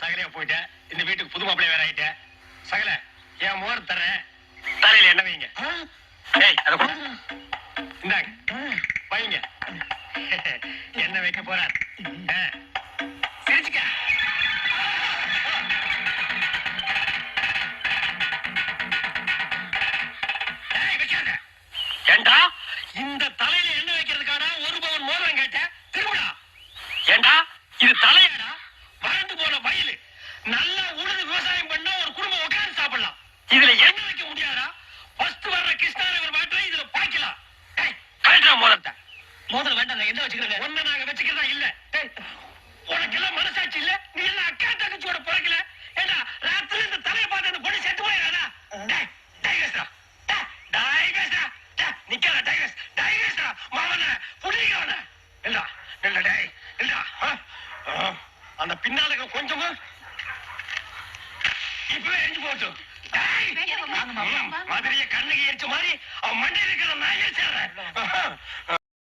சகலையா போயிட்டேன். இந்த வீட்டுக்கு புது மாப்பிள்ளை வேற ஆயிட்டேன். சகல என் மோர் தரேன், தலையில என்ன வைங்க. இந்தாங்க வைங்க. என்ன வைக்க போறார்? சிரிச்சுக்க. ஏண்டா இந்த தலையில என்ன வைக்கிறதுக்கான ஒரு பவன் மோதிரம் கேட்டேன். திருவிழா ஏண்டா இது தலையாடா? வறண்டு போன வயலு நல்லா உழுது விவசாயம் பண்ணா ஒரு குடும்பம் உட்கார்ந்து சாப்பிடலாம். இதுல என்ன வைக்க முடியாதா? ஃபர்ஸ்ட் வர்ற கிருஷ்ணாநகர் மாற்ற இதுல பாய்க்கலாம். கரெக்டா மோதிரத்தை மோதிரம் வேண்டாம். என்ன வச்சுக்கிறேன்? ஒண்ணு நாங்க வச்சுக்கிறதா இல்ல. உனக்கு எல்லாம் மனசாட்சி இல்ல. நீ எல்லாம் அக்கா தங்கச்சியோட பிறக்கல. ஏண்டா ராத்திரி இந்த தலையை பார்த்து அந்த பொண்ணு செத்து போயிடாதா? டைகஸ்டா டைகஸ்டா நிக்கல. டைகஸ் டைகஸ்டா மாவன புடிங்கவன. இல்லடா இல்ல டேய் இல்லடா. அந்த பின்னால கொஞ்சமா இப்பவே எரிஞ்சு போச்சு. மதுரைய கண்ணகி